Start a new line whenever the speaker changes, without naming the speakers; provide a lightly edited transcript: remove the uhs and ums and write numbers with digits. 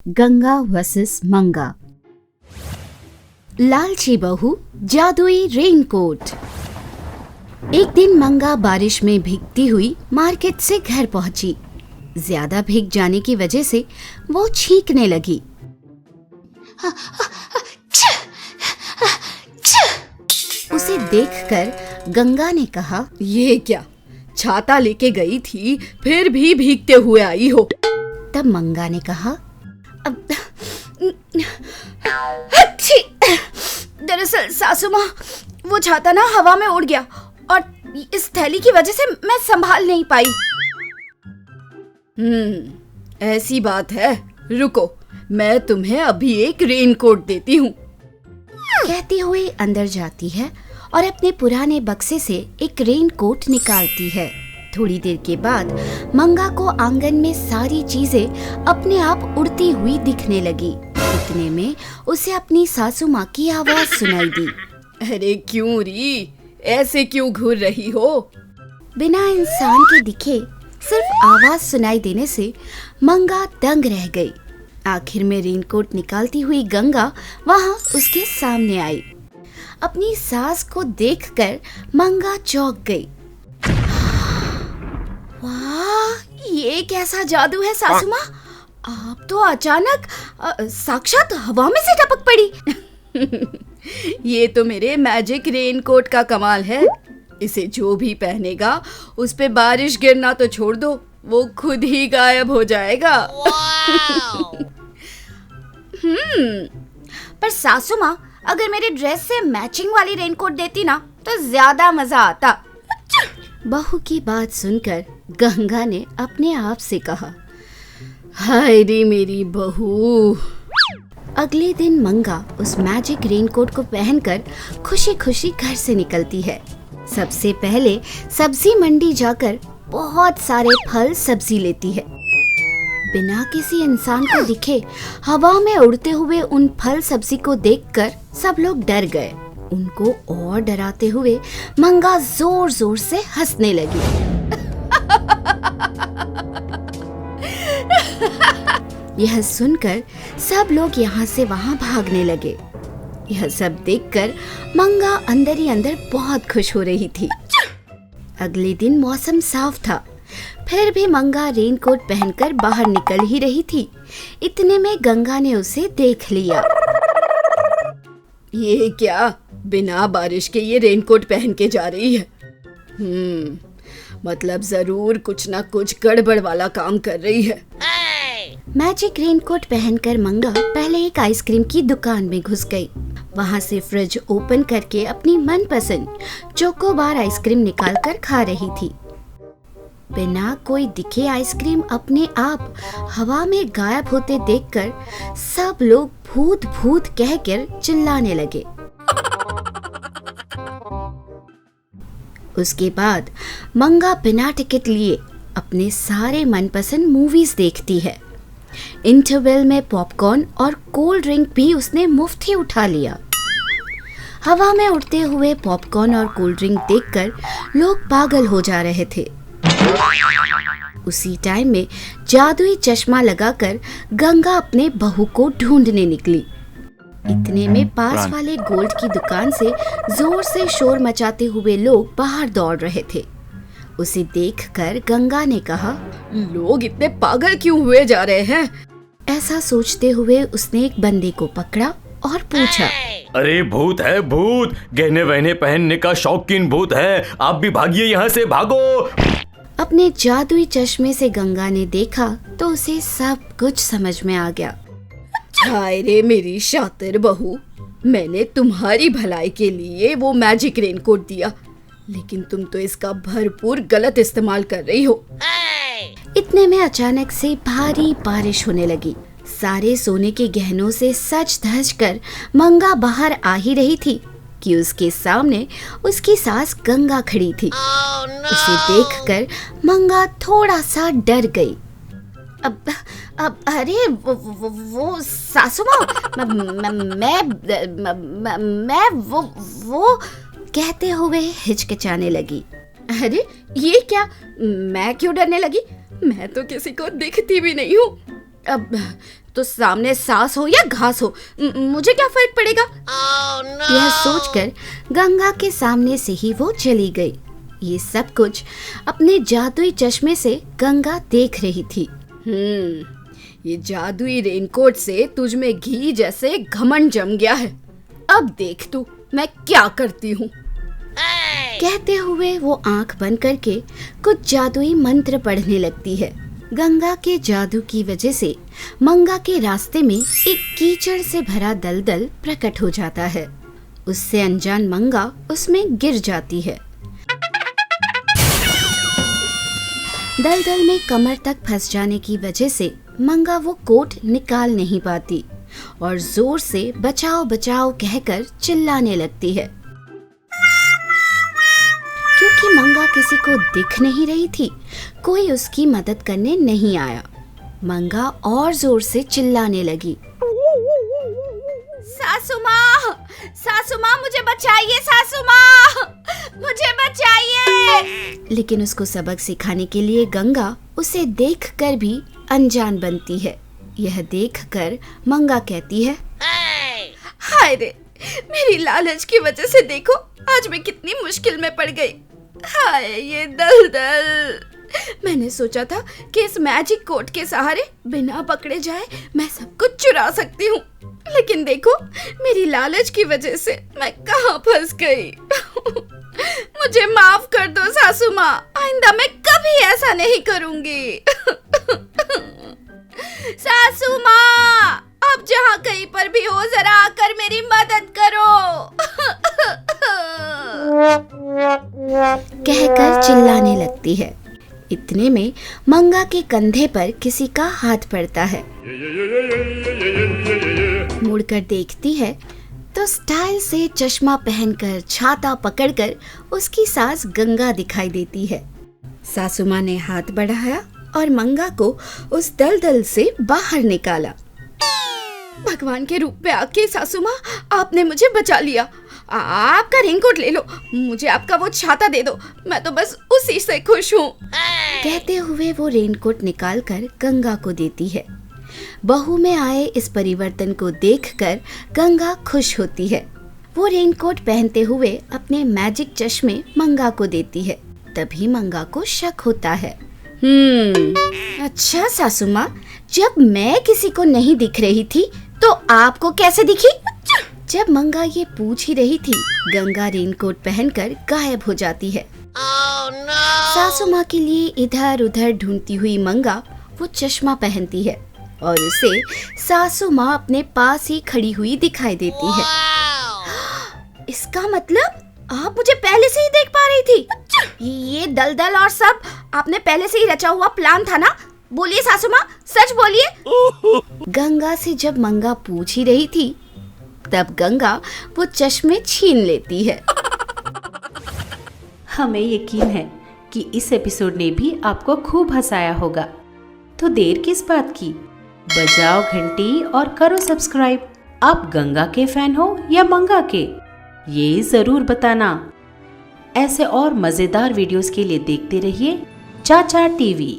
Ganga versus मंगा। लालची बहू, जादुई रेनकोट। एक दिन मंगा बारिश में भीगती हुई मार्केट से घर पहुंची। ज्यादा भीग जाने की वजह से वो छींकने लगी। उसे देखकर गंगा ने कहा,
ये क्या, छाता लेके गई थी फिर भी भीगते हुए आई हो।
तब मंगा ने कहा,
दरअसल सासू माँ, वो छाता ना हवा में उड़ गया और इस थैली की वजह से मैं संभाल नहीं पाई। ऐसी बात है, रुको, मैं तुम्हें अभी एक रेनकोट देती हूँ।
कहती हुई अंदर जाती है और अपने पुराने बक्से से एक रेनकोट निकालती है। थोड़ी देर के बाद मंगा को आंगन में सारी चीजें अपने आप उड़ती हुई दिखने लगी। इतने में उसे अपनी सासू माँ की आवाज सुनाई दी।
अरे क्यों री, ऐसे क्यों घूर रही हो?
बिना इंसान के दिखे सिर्फ आवाज सुनाई देने से मंगा दंग रह गई। आखिर में रेनकोट निकालती हुई गंगा वहाँ उसके सामने आई। अपनी सास को देखकर मंगा चौंक गई।
वाह, ये कैसा जादू है सासू माँ, आप तो अचानक साक्षात हवा में से टपक पड़ी। ये तो मेरे मैजिक रेनकोट का कमाल है। इसे जो भी पहनेगा उस पे बारिश गिरना तो छोड़ दो, वो खुद ही गायब हो जाएगा। पर सासू माँ, अगर मेरे ड्रेस से मैचिंग वाली रेनकोट देती ना तो ज्यादा मजा आता।
बहू की बात सुनकर गंगा ने अपने आप से कहा,
हाय रे मेरी बहू।
अगले दिन मंगा उस मैजिक रेनकोट को पहनकर खुशी खुशी घर से निकलती है। सबसे पहले सब्जी मंडी जाकर बहुत सारे फल सब्जी लेती है। बिना किसी इंसान को दिखे हवा में उड़ते हुए उन फल सब्जी को देखकर सब लोग डर गए। उनको और डराते हुए मंगा जोर जोर से हंसने लगी। यह सुनकर सब लोग यहाँ से वहाँ भागने लगे। यह सब देखकर मंगा अंदर ही अंदर बहुत खुश हो रही थी। अगले दिन मौसम साफ था, फिर भी मंगा रेनकोट पहनकर बाहर निकल ही रही थी। इतने में गंगा ने उसे देख लिया।
ये क्या, बिना बारिश के ये रेनकोट पहन के जा रही है। मतलब जरूर कुछ ना कुछ गड़बड़ वाला काम कर रही है।
मैजिक रेनकोट पहनकर मंगा पहले एक आइसक्रीम की दुकान में घुस गई। वहाँ से फ्रिज ओपन करके अपनी मनपसंद चोकोबार आइसक्रीम निकालकर खा रही थी। बिना कोई दिखे आइसक्रीम अपने आप हवा में गायब होते देखकर सब लोग भूत भूत कहकर चिल्लाने लगे। उसके बाद मंगा बिना टिकट लिए अपने सारे मनपसंद मूवीज देखती है। इंटरवल में पॉपकॉर्न और कोल्ड ड्रिंक भी उसने मुफ्त ही उठा लिया। हवा में उड़ते हुए पॉपकॉर्न और कोल्ड ड्रिंक देखकर लोग पागल हो जा रहे थे। उसी टाइम में जादुई चश्मा लगाकर गंगा अपने बहू को ढूंढने निकली। इतने में पास वाले गोल्ड की दुकान से जोर से शोर मचाते हुए लोग बाहर दौड़ रहे थे। उसे देखकर गंगा ने कहा,
लोग इतने पागल क्यों हुए जा रहे हैं?
ऐसा सोचते हुए उसने एक बंदे को पकड़ा और पूछा,
अरे भूत है भूत, गहने वहने पहनने का शौकीन भूत है, आप भी भागिए यहाँ से, भागो।
अपने जादुई चश्मे से गंगा ने देखा तो उसे सब कुछ समझ में आ गया।
हाय रे मेरी शातिर बहू, मैंने तुम्हारी भलाई के लिए वो मैजिक रेनकोट दिया, लेकिन तुम तो इसका भरपूर गलत इस्तेमाल कर रही हो।
इतने में अचानक से भारी बारिश होने लगी। सारे सोने के गहनों से सज धज कर मंगा बाहर आ ही रही थी कि उसके सामने उसकी सास गंगा खड़ी थी। उसे देखकर मंगा थोड़ा सा डर गई।
अब अरे वो सासू माँ, मैं वो
कहते हुए हिचकिचाने लगी।
अरे ये क्या, मैं क्यों डरने लगी? मैं तो किसी को दिखती भी नहीं हूँ। अब तो सामने सास हो या घास हो, मुझे क्या फर्क पड़ेगा।
यह सोचकर गंगा के सामने से ही वो चली गई। ये सब कुछ अपने जादुई चश्मे से गंगा देख रही थी।
ये जादुई रेनकोट से तुझ में घी जैसे घमंड जम गया है। अब देख तू मैं क्या करती हूँ।
कहते हुए वो आंख बंद करके कुछ जादुई मंत्र पढ़ने लगती है। गंगा के जादू की वजह से मंगा के रास्ते में एक कीचड़ से भरा दलदल प्रकट हो जाता है। उससे अनजान मंगा उसमें गिर जाती है। दलदल में कमर तक फंस जाने की वजह से मंगा वो कोट निकाल नहीं पाती और जोर से बचाओ बचाओ कहकर चिल्लाने लगती है। क्योंकि मंगा किसी को दिख नहीं रही थी, कोई उसकी मदद करने नहीं आया। मंगा और जोर से चिल्लाने लगी,
सासू माँ मुझे बचाइए, सासू माँ मुझे बचाइए।
लेकिन उसको सबक सिखाने के लिए गंगा उसे देखकर भी अनजान बनती है। यह देखकर मंगा कहती है,
हाय रे, मेरी लालच की वजह से देखो आज मैं कितनी मुश्किल में पड़ गई। हाय ये दलदल। मैंने सोचा था कि इस मैजिक कोट के सहारे बिना पकड़े जाए मैं सब कुछ चुरा सकती हूँ, लेकिन देखो मेरी लालच की वजह से मैं कहाँ फंस गई। मुझे माफ कर दो सासू माँ, आइंदा मैं कभी ऐसा नहीं करूँगी। सासू माँ, अब जहाँ कहीं पर भी हो जरा आकर मेरी मदद करो।
कहकर चिल्लाने लगती है। इतने में मंगा के कंधे पर किसी का हाथ पड़ता है। मुड़कर देखती है तो स्टाइल से चश्मा पहनकर छाता पकड़कर उसकी सास गंगा दिखाई देती है। सासू माँ ने हाथ बढ़ाया और मंगा को उस दलदल से बाहर निकाला।
भगवान के रूप में आके सासू माँ आपने मुझे बचा लिया। आपका रेनकोट ले लो, मुझे आपका वो छाता दे दो, मैं तो बस उसी से खुश हूँ।
कहते हुए वो रेनकोट निकालकर गंगा को देती है। बहू में आए इस परिवर्तन को देखकर गंगा खुश होती है। वो रेनकोट पहनते हुए अपने मैजिक चश्मे मंगा को देती है। तभी मंगा को शक होता है। अच्छा सासू माँ, जब मैं किसी को नहीं दिख रही थी तो आपको कैसे दिखी? जब मंगा ये पूछ ही रही थी, गंगा रेनकोट पहनकर गायब हो जाती है। सासू माँ के लिए इधर उधर ढूंढती हुई मंगा वो चश्मा पहनती है और उसे सासू माँ अपने पास ही खड़ी हुई दिखाई देती है।
इसका मतलब आप मुझे पहले से ही देख पा रही थी। ये दलदल और सब आपने पहले से ही रचा हुआ प्लान था ना? बोलिए सासू माँ, सच बोलिए।
गंगा से जब मंगा पूछ ही रही थी तब गंगा वो चश्मे छीन लेती है।
हमें यकीन है कि इस एपिसोड ने भी आपको खूब हंसाया होगा, तो देर किस बात की, बजाओ घंटी और करो सब्सक्राइब। आप गंगा के फैन हो या मंगा के, ये जरूर बताना। ऐसे और मजेदार वीडियोस के लिए देखते रहिए चाचा टीवी।